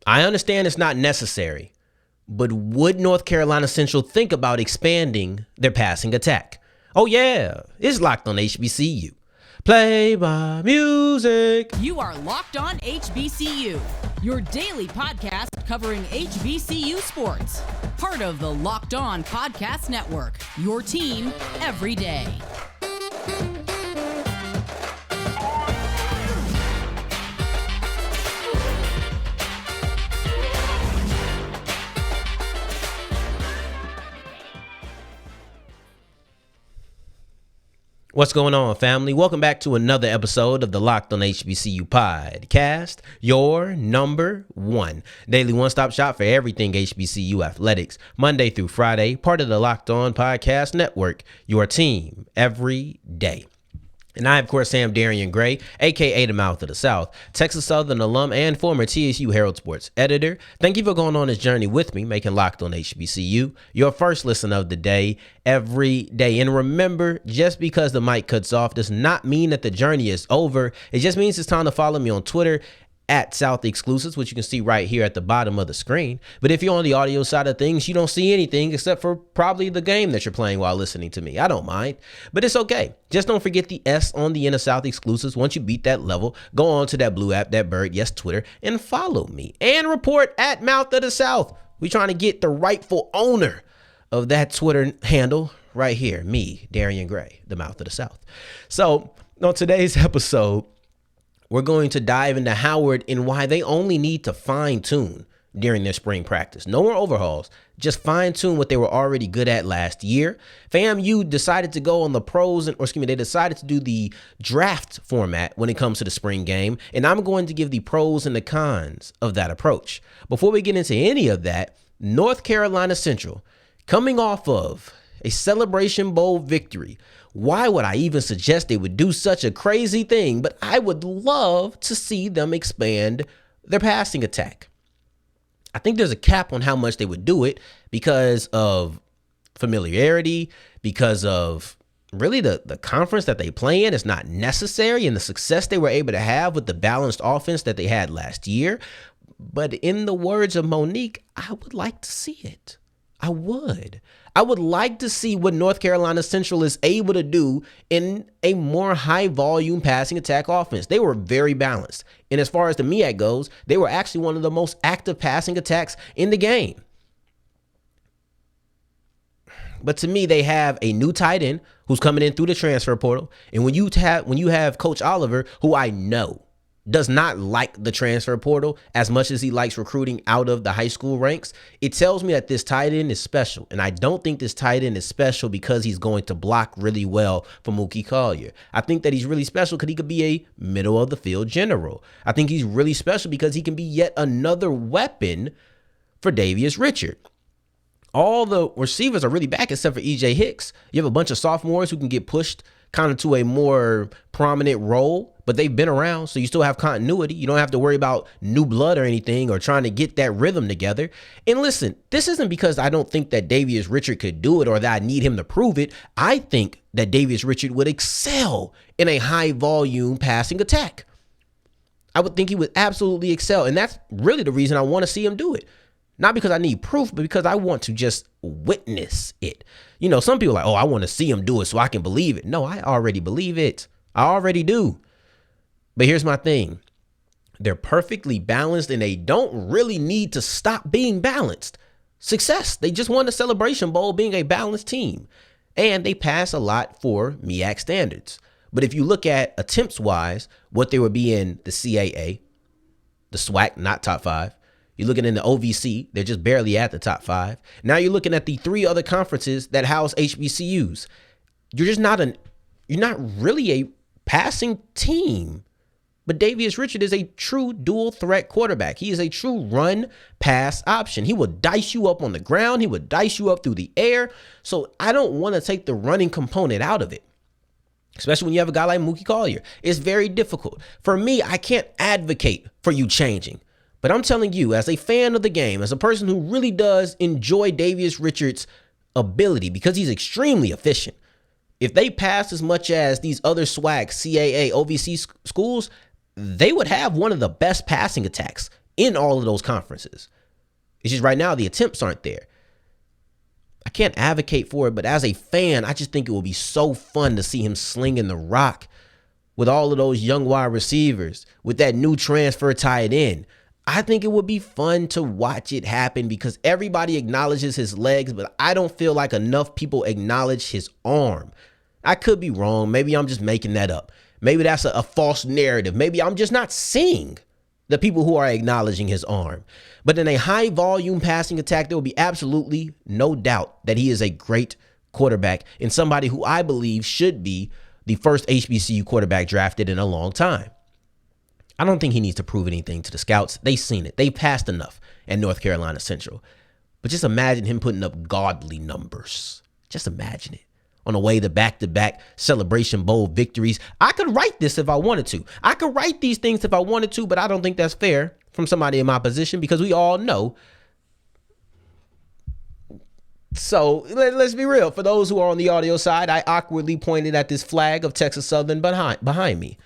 I understand it's not necessary, but would North Carolina Central think about expanding their passing attack? Oh yeah, it's Locked on HBCU. Play my music. You are Locked on HBCU, your daily podcast covering HBCU sports. Part of the Locked On Podcast Network, your team every day. What's going on, family? Welcome back to another episode of the Locked on HBCU podcast, your number one daily one-stop shop for everything HBCU athletics, Monday through Friday, part of the Locked On Podcast Network, your team every day. And I, of course, am Darian Gray, a.k.a. the Mouth of the South, Texas Southern alum and former TSU Herald Sports editor. Thank you for going on this journey with me, making Locked on HBCU your first listen of the day, every day. And remember, just because the mic cuts off does not mean that the journey is over. It just means it's time to follow me on Twitter at South Exclusives, which you can see right here at the bottom of the screen. But if you're on the audio side of things, you don't see anything except for probably the game that you're playing while listening to me. I don't mind, but it's okay. Just don't forget the S on the end of South Exclusives. Once you beat that level, go on to that blue app, that bird, yes, Twitter, and follow me and report at Mouth of the South. We're trying to get the rightful owner of that Twitter handle right here, me, Darian Gray, the Mouth of the South. So on today's episode, we're going to dive into Howard and why they only need to fine-tune during their spring practice. No more overhauls, just fine-tune what they were already good at last year. FAMU decided to go on the they decided to do the draft format when it comes to the spring game, and I'm going to give the pros and the cons of that approach. Before we get into any of that, North Carolina Central, coming off of a Celebration Bowl victory. Why would I even suggest they would do such a crazy thing? But I would love to see them expand their passing attack. I think there's a cap on how much they would do it because of familiarity, because of really the conference that they play in is not necessary, and the success they were able to have with the balanced offense that they had last year. But in the words of Monique, I would like to see it. I would like to see what North Carolina Central is able to do in a more high volume passing attack offense. They were very balanced. And as far as the MEAC goes, they were actually one of the most active passing attacks in the game. But to me, they have a new tight end who's coming in through the transfer portal. And when you have Coach Oliver, who I know does not like the transfer portal as much as he likes recruiting out of the high school ranks, it tells me that this tight end is special. And I don't think this tight end is special because he's going to block really well for Mookie Collier. I think that he's really special because he could be a middle of the field general. I think he's really special because he can be yet another weapon for Davius Richard. All the receivers are really back except for E.J. Hicks. You have a bunch of sophomores who can get pushed kind of to a more prominent role, but they've been around, so you still have continuity. You don't have to worry about new blood or anything or trying to get that rhythm together. And listen, this isn't because I don't think that Davius Richard could do it or that I need him to prove it. I think that Davius Richard would excel in a high volume passing attack. I would think he would absolutely excel, and that's really the reason I want to see him do it. Not because I need proof, but because I want to just witness it. You know, some people are like, oh, I want to see him do it so I can believe it. No, I already believe it. I already do. But here's my thing. They're perfectly balanced and they don't really need to stop being balanced. Success. They just won the Celebration Bowl being a balanced team. And they pass a lot for MEAC standards. But if you look at attempts wise, what they would be in the CAA, the SWAC, not top 5. You're looking in the OVC, they're just barely at the top 5. Now you're looking at the 3 other conferences that house HBCUs. You're not really a passing team. But Davius Richard is a true dual threat quarterback. He is a true run pass option. He will dice you up on the ground. He will dice you up through the air. So I don't want to take the running component out of it, especially when you have a guy like Mookie Collier. It's very difficult. For me, I can't advocate for you changing. But I'm telling you, as a fan of the game, as a person who really does enjoy Davius Richard's ability because he's extremely efficient, if they pass as much as these other SWAC, CAA, OVC schools, they would have one of the best passing attacks in all of those conferences. It's just right now the attempts aren't there. I can't advocate for it, but as a fan, I just think it will be so fun to see him slinging the rock with all of those young wide receivers, with that new transfer tight end. I think it would be fun to watch it happen because everybody acknowledges his legs, but I don't feel like enough people acknowledge his arm. I could be wrong. Maybe I'm just making that up. Maybe that's a false narrative. Maybe I'm just not seeing the people who are acknowledging his arm. But in a high volume passing attack, there will be absolutely no doubt that he is a great quarterback and somebody who I believe should be the first HBCU quarterback drafted in a long time. I don't think he needs to prove anything to the scouts. They've seen it. They passed enough at North Carolina Central. But just imagine him putting up godly numbers. Just imagine it. On the way to back-to-back Celebration Bowl victories. I could write this if I wanted to. I could write these things if I wanted to, but I don't think that's fair from somebody in my position because we all know. So let's be real. For those who are on the audio side, I awkwardly pointed at this flag of Texas Southern behind me.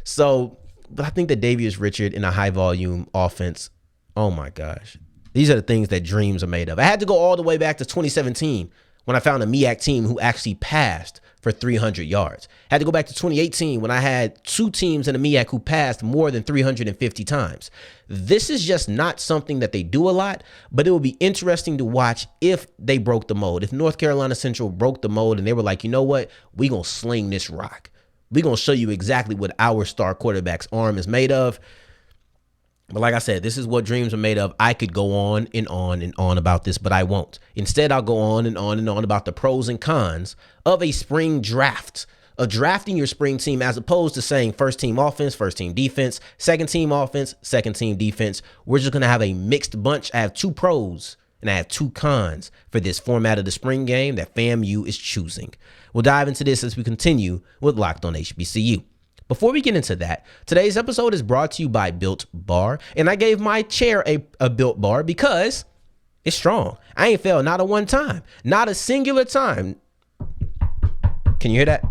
So, but I think that Davius Richard in a high volume offense, oh my gosh, these are the things that dreams are made of. I had to go all the way back to 2017 when I found a MEAC team who actually passed for 300 yards. Had to go back to 2018 when I had two teams in the MEAC who passed more than 350 times. This is just not something that they do a lot, but it will be interesting to watch if they broke the mold. If North Carolina Central broke the mold and they were like, you know what, we're going to sling this rock. We're going to show you exactly what our star quarterback's arm is made of. But like I said, this is what dreams are made of. I could go on and on and on about this, but I won't. Instead, I'll go on and on and on about the pros and cons of a spring draft, of drafting your spring team as opposed to saying first team offense, first team defense, second team offense, second team defense. We're just going to have a mixed bunch. I have two pros and I have two cons for this format of the spring game that FAMU is choosing. We'll dive into this as we continue with Locked on HBCU. Before we get into that, today's episode is brought to you by Built Bar, and I gave my chair a Built Bar because it's strong. I ain't failed not a one time, not a singular time. Can you hear that?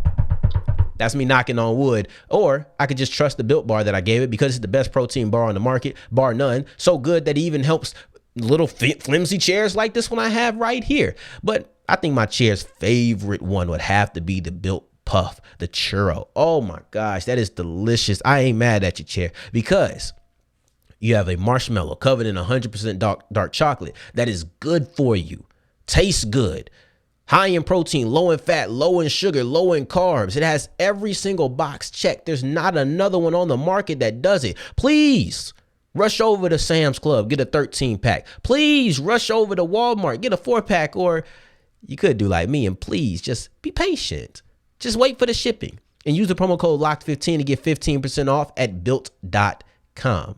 That's me knocking on wood. Or I could just trust the Built Bar that I gave it because it's the best protein bar on the market, bar none. So good that it even helps little flimsy chairs like this one I have right here. But I think my chair's favorite one would have to be the Built Puff, the churro. Oh my gosh, that is delicious. I ain't mad at your chair because you have a marshmallow covered in 100% dark chocolate that is good for you, tastes good, high in protein, low in fat, low in sugar, low in carbs. It has every single box checked. There's not another one on the market that does it. Please rush over to Sam's Club, get a 13-pack. Please rush over to Walmart, get a 4-pack, or you could do like me and please just be patient. Just wait for the shipping and use the promo code LOCKED15 to get 15% off at built.com.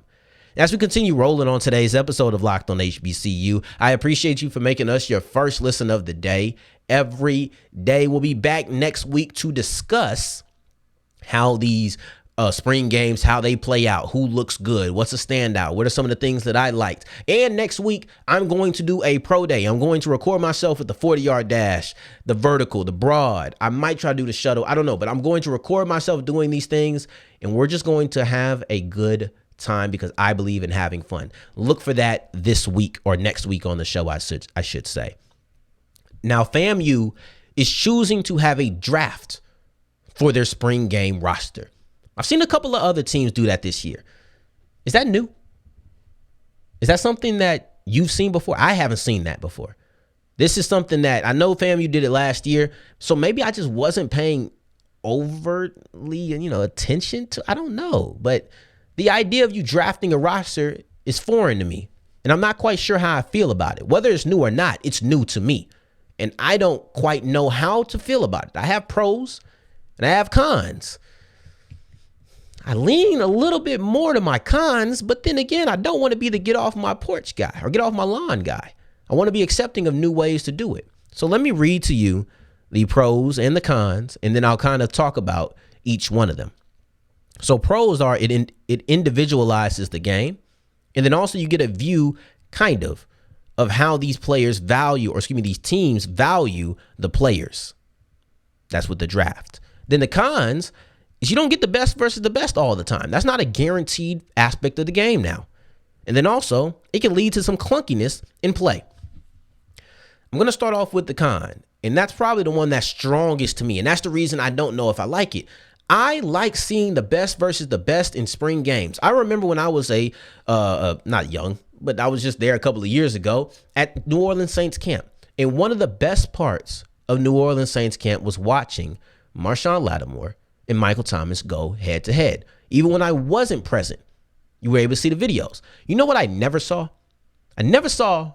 As we continue rolling on today's episode of Locked on HBCU, I appreciate you for making us your first listen of the day. Every day we'll be back next week to discuss how these spring games, how they play out, who looks good, what's a standout, what are some of the things that I liked. And next week, I'm going to do a pro day. I'm going to record myself with the 40-yard dash, the vertical, the broad. I might try to do the shuttle. I don't know, but I'm going to record myself doing these things, and we're just going to have a good time because I believe in having fun. Look for that this week or next week on the show, I should say. Now, FAMU is choosing to have a draft for their spring game roster. I've seen a couple of other teams do that this year. Is that new? Is that something that you've seen before? I haven't seen that before. This is something that I know FAMU did it last year, so maybe I just wasn't paying overtly, attention to. I don't know, but the idea of you drafting a roster is foreign to me, and I'm not quite sure how I feel about it. Whether it's new or not, it's new to me, and I don't quite know how to feel about it. I have pros and I have cons. I lean a little bit more to my cons, but then again, I don't want to be the get off my porch guy or get off my lawn guy. I want to be accepting of new ways to do it. So let me read to you the pros and the cons, and then I'll kind of talk about each one of them. So pros are it individualizes the game, and then also you get a view of how these players these teams value the players. That's with the draft. Then the cons is you don't get the best versus the best all the time. That's not a guaranteed aspect of the game now. And then also, it can lead to some clunkiness in play. I'm going to start off with the con, and that's probably the one that's strongest to me. And that's the reason I don't know if I like it. I like seeing the best versus the best in spring games. I remember when I was not young, but I was just there a couple of years ago at New Orleans Saints camp. And one of the best parts of New Orleans Saints camp was watching Marshawn Lattimore and Michael Thomas go head to head. Even when I wasn't present, you were able to see the videos. You know what I never saw? I never saw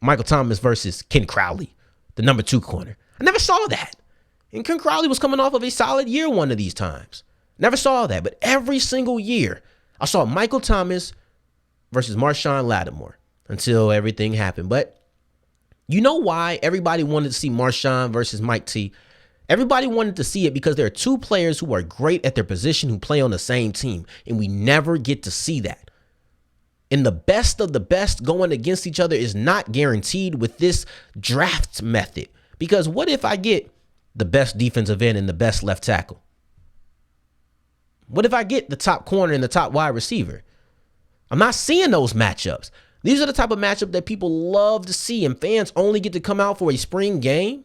Michael Thomas versus Ken Crowley, the number 2 corner. I never saw that. And Ken Crowley was coming off of a solid year one of these times. Never saw that. But every single year, I saw Michael Thomas versus Marshawn Lattimore until everything happened. But you know why everybody wanted to see Marshawn versus Mike T? Everybody wanted to see it because there are 2 players who are great at their position who play on the same team. And we never get to see that. And the best of the best going against each other is not guaranteed with this draft method. Because what if I get the best defensive end and the best left tackle? What if I get the top corner and the top wide receiver? I'm not seeing those matchups. These are the type of matchup that people love to see, and fans only get to come out for a spring game.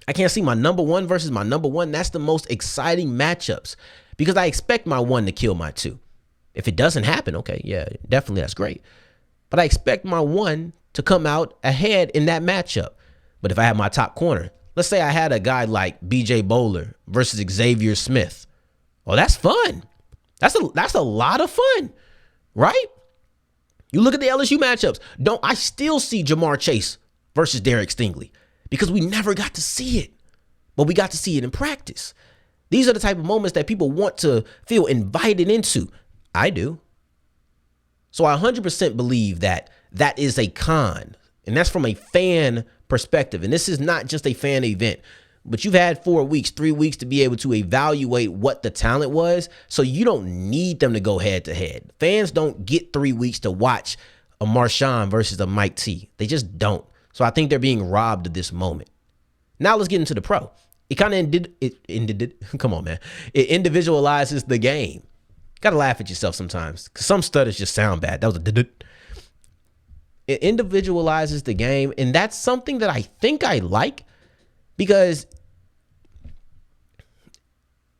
I can't see my number 1 versus my number 1. That's the most exciting matchups because I expect my 1 to kill my 2. If it doesn't happen, okay, yeah, definitely that's great. But I expect my 1 to come out ahead in that matchup. But if I have my top corner, let's say I had a guy like BJ Bowler versus Xavier Smith. Well, that's fun. That's a lot of fun, right? You look at the LSU matchups. I still see Jamar Chase versus Derek Stingley because we never got to see it, but we got to see it in practice. These are the type of moments that people want to feel invited into. I do. So I 100% believe that is a con, and that's from a fan perspective. And this is not just a fan event, but you've had 4 weeks, 3 weeks to be able to evaluate what the talent was. So you don't need them to go head to head. Fans don't get 3 weeks to watch a Marshawn versus a Mike T. They just don't. So I think they're being robbed of this moment. Now let's get into the pro. It kind of come on, man. It individualizes the game. Gotta laugh at yourself sometimes because some stutters just sound bad. That was a did. It individualizes the game, and that's something that I think I like because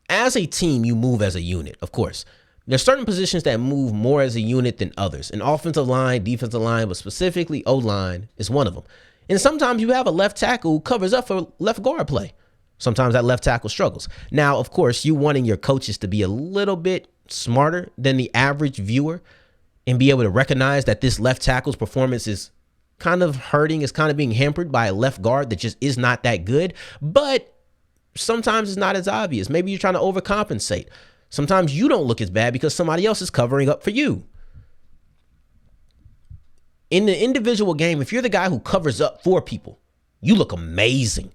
as a team, you move as a unit, of course. There's certain positions that move more as a unit than others. An offensive line, defensive line, but specifically O-line is one of them. And sometimes you have a left tackle who covers up for left guard play. Sometimes that left tackle struggles. Now, of course, you wanting your coaches to be a little bit smarter than the average viewer and be able to recognize that this left tackle's performance is kind of hurting, is kind of being hampered by a left guard that just is not that good. But sometimes it's not as obvious. Maybe you're trying to overcompensate. Sometimes you don't look as bad because somebody else is covering up for you. In the individual game, if you're the guy who covers up for people, you look amazing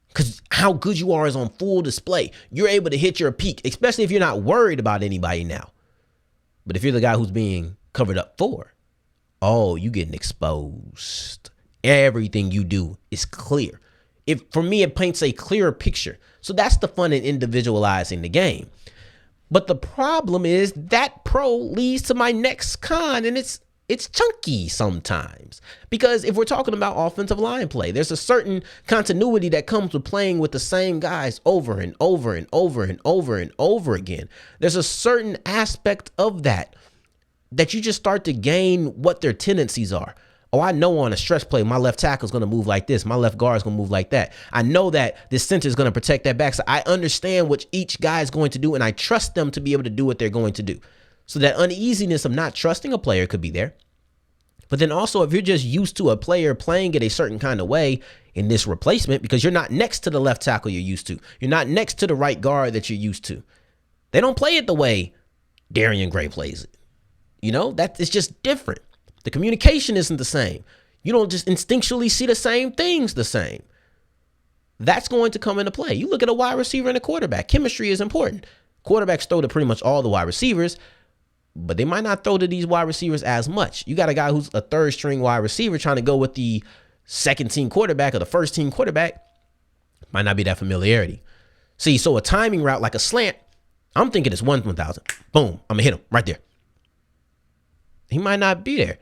because how good you are is on full display. You're able to hit your peak, especially if you're not worried about anybody now. But if you're the guy who's being covered up for, oh, you getting exposed. Everything you do is clear. For me, it paints a clearer picture. So that's the fun in individualizing the game. But the problem is that pro leads to my next con, and it's chunky sometimes. Because if we're talking about offensive line play, there's a certain continuity that comes with playing with the same guys over and over and over and over and over again. There's a certain aspect of that you just start to gain what their tendencies are. Oh, I know on a stretch play, my left tackle is going to move like this. My left guard is going to move like that. I know that this center is going to protect that back. So I understand what each guy is going to do, and I trust them to be able to do what they're going to do. So that uneasiness of not trusting a player could be there. But then also, if you're just used to a player playing it a certain kind of way in this replacement, because you're not next to the left tackle you're used to. You're not next to the right guard that you're used to. They don't play it the way Darian Gray plays it. You know, that it's just different. The communication isn't the same. You don't just instinctually see the same things the same. That's going to come into play. You look at a wide receiver and a quarterback. Chemistry is important. Quarterbacks throw to pretty much all the wide receivers, but they might not throw to these wide receivers as much. You got a guy who's a third string wide receiver trying to go with the second team quarterback or the first team quarterback. Might not be that familiarity. See, so a timing route like a slant, I'm thinking it's 1,000. Boom, I'm going to hit him right there. He might not be there.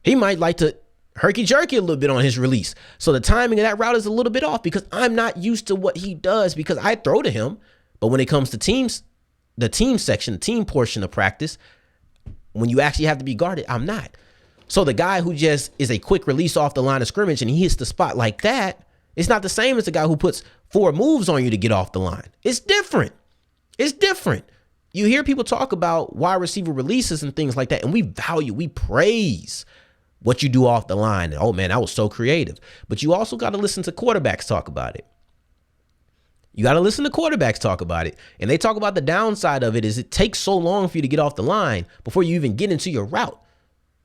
He might like to herky-jerky a little bit on his release. So the timing of that route is a little bit off because I'm not used to what he does because I throw to him. But when it comes to teams, the team section, the team portion of practice, when you actually have to be guarded, I'm not. So the guy who just is a quick release off the line of scrimmage and he hits the spot like that, it's not the same as the guy who puts 4 moves on you to get off the line. It's different. It's different. You hear people talk about wide receiver releases and things like that, and we praise what you do off the line. Oh, man, that was so creative. But you also got to listen to quarterbacks talk about it. You got to listen to quarterbacks talk about it. And they talk about the downside of it is it takes so long for you to get off the line before you even get into your route.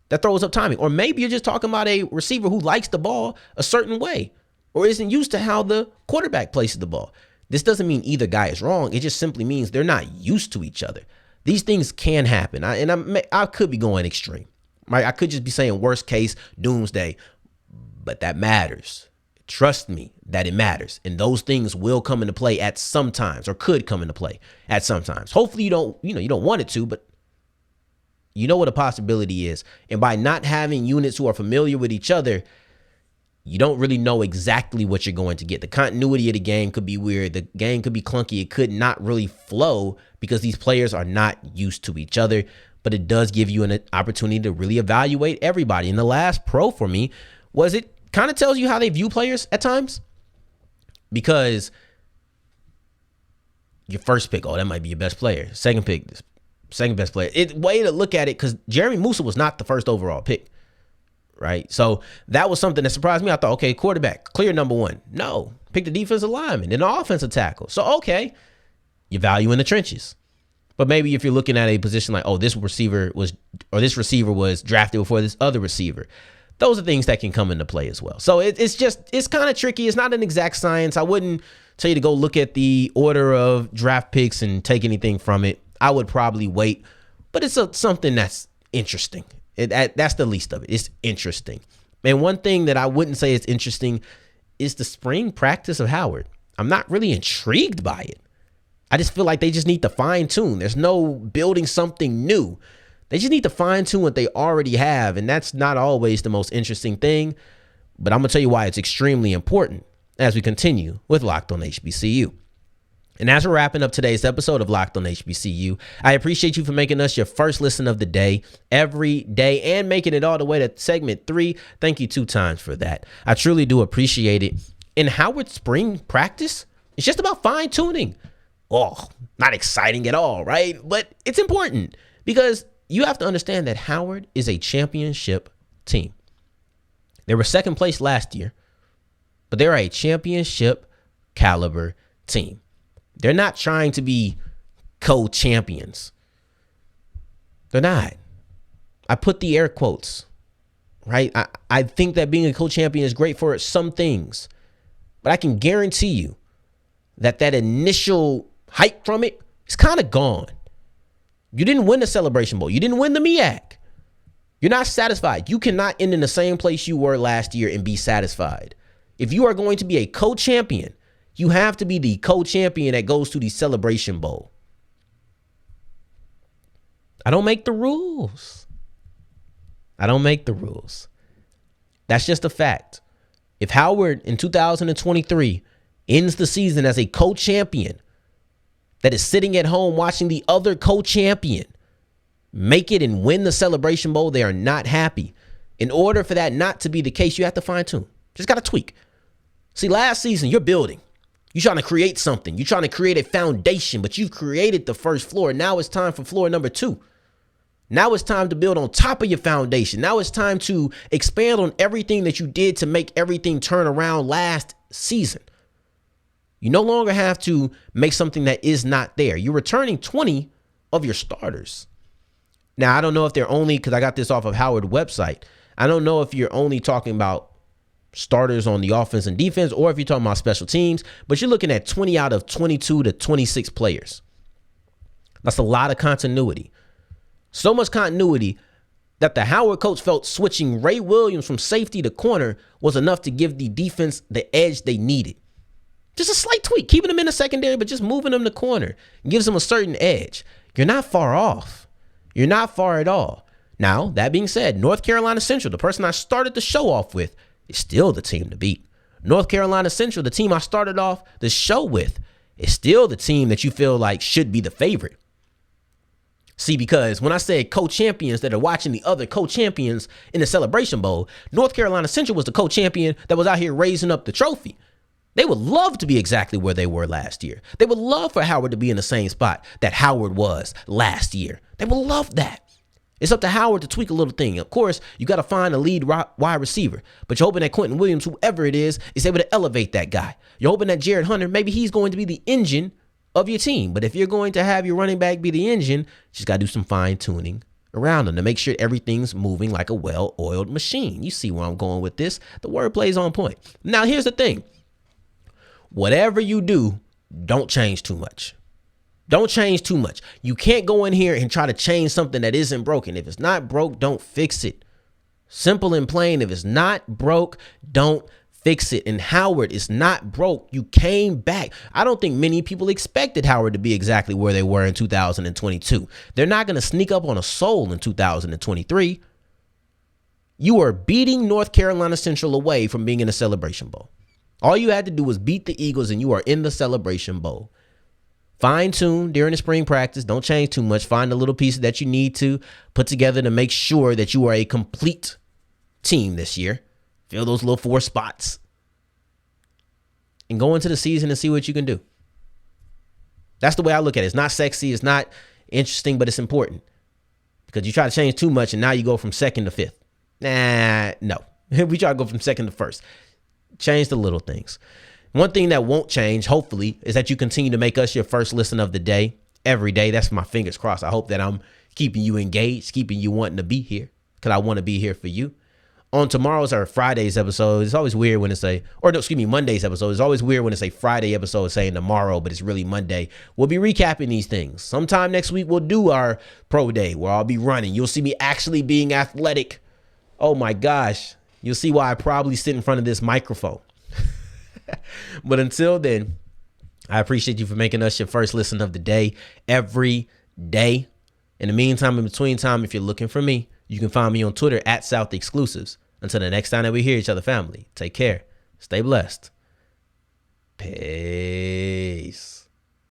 That throws up timing. Or maybe you're just talking about a receiver who likes the ball a certain way or isn't used to how the quarterback places the ball. This doesn't mean either guy is wrong. It just simply means they're not used to each other. These things can happen. I could be going extreme. Right? I could just be saying worst case, doomsday, but that matters. Trust me that it matters. And those things will come into play at some times or could come into play at some times. Hopefully you don't want it to, but you know what a possibility is. And by not having units who are familiar with each other, you don't really know exactly what you're going to get. The continuity of the game could be weird. The game could be clunky. It could not really flow because these players are not used to each other. But it does give you an opportunity to really evaluate everybody. And the last pro for me was it kind of tells you how they view players at times. Because your first pick, that might be your best player. Second pick, second best player. Way to look at it, because Jeremy Musa was not the first overall pick. Right? So that was something that surprised me. I thought, okay, quarterback, clear number 1. No, pick the defensive lineman, then the offensive tackle. So, okay, you value in the trenches. But maybe if you're looking at a position like, this receiver was drafted before this other receiver, those are things that can come into play as well. So it's kind of tricky. It's not an exact science. I wouldn't tell you to go look at the order of draft picks and take anything from it. I would probably wait, but it's something that's interesting. That's the least of it. It's interesting. And one thing that I wouldn't say is interesting is the spring practice of Howard. I'm not really intrigued by it. I just feel like they just need to fine tune. There's no building something new. They just need to fine tune what they already have. And that's not always the most interesting thing. But I'm going to tell you why it's extremely important as we continue with Locked on HBCU. And as we're wrapping up today's episode of Locked on HBCU, I appreciate you for making us your first listen of the day every day and making it all the way to segment 3. Thank you 2 times for that. I truly do appreciate it. In Howard spring practice, it's just about fine tuning. Not exciting at all, right? But it's important because you have to understand that Howard is a championship team. They were second place last year, but they're a championship caliber team. They're not trying to be co-champions. They're not. I put the air quotes, right? I think that being a co-champion is great for some things, but I can guarantee you that initial hype from it is kind of gone. You didn't win the Celebration Bowl. You didn't win the MEAC. You're not satisfied. You cannot end in the same place you were last year and be satisfied. If you are going to be a co-champion, you have to be the co-champion that goes to the Celebration Bowl. I don't make the rules. That's just a fact. If Howard in 2023 ends the season as a co-champion that is sitting at home watching the other co-champion make it and win the Celebration Bowl, they are not happy. In order for that not to be the case, you have to fine tune. Just got to tweak. See, last season, you're building. You're trying to create something. You're trying to create a foundation, but you've created the first floor. Now it's time for floor number 2. Now it's time to build on top of your foundation. Now it's time to expand on everything that you did to make everything turn around last season. You no longer have to make something that is not there. You're returning 20 of your starters. Now, I don't know if they're only, because I got this off of Howard website. I don't know if you're only talking about starters on the offense and defense, or if you're talking about special teams, but you're looking at 20 out of 22 to 26 players. That's a lot of continuity. So much continuity that the Howard coach felt switching Ray Williams from safety to corner was enough to give the defense the edge they needed. Just a slight tweak, keeping them in the secondary, but just moving them to corner gives them a certain edge. You're not far off. You're not far at all. Now, that being said, North Carolina Central, the person I started the show off with, is still the team to beat. North Carolina Central, the team I started off the show with, is still the team that you feel like should be the favorite. See, because when I said co-champions that are watching the other co-champions in the Celebration Bowl, North Carolina Central was the co-champion that was out here raising up the trophy. They would love to be exactly where they were last year. They would love for Howard to be in the same spot that Howard was last year. They would love that. It's up to Howard to tweak a little thing. Of course, you got to find a lead wide receiver, but you're hoping that Quentin Williams, whoever it is able to elevate that guy. You're hoping that Jared Hunter, maybe he's going to be the engine of your team. But if you're going to have your running back be the engine, you just got to do some fine tuning around them to make sure everything's moving like a well-oiled machine. You see where I'm going with this. The wordplay is on point. Now, here's the thing. Whatever you do, don't change too much. Don't change too much. You can't go in here and try to change something that isn't broken. If it's not broke, don't fix it. Simple and plain. If it's not broke, don't fix it. And Howard is not broke. You came back. I don't think many people expected Howard to be exactly where they were in 2022. They're not going to sneak up on a soul in 2023. You are beating North Carolina Central away from being in the Celebration Bowl. All you had to do was beat the Eagles and you are in the Celebration Bowl. Fine tune during the spring practice. Don't change too much. Find the little pieces that you need to put together to make sure that you are a complete team this year. Fill those little 4 spots and go into the season and see what you can do. That's the way I look at it. It's not sexy. It's not interesting, but it's important because you try to change too much and now you go from 2nd to 5th. No. We try to go from 2nd to 1st. Change the little things. One thing that won't change, hopefully, is that you continue to make us your first listen of the day every day. That's my fingers crossed. I hope that I'm keeping you engaged, keeping you wanting to be here because I want to be here for you. On tomorrow's or Friday's episode, it's always weird when it's Monday's episode. It's always weird when it's a Friday episode saying tomorrow, but it's really Monday. We'll be recapping these things. Sometime next week, we'll do our pro day where I'll be running. You'll see me actually being athletic. Oh my gosh. You'll see why I probably sit in front of this microphone. But until then, I appreciate you for making us your first listen of the day every day. In the meantime, in between time, if you're looking for me, you can find me on Twitter at South Exclusives. Until the next time that we hear each other, family, take care. Stay blessed. Peace.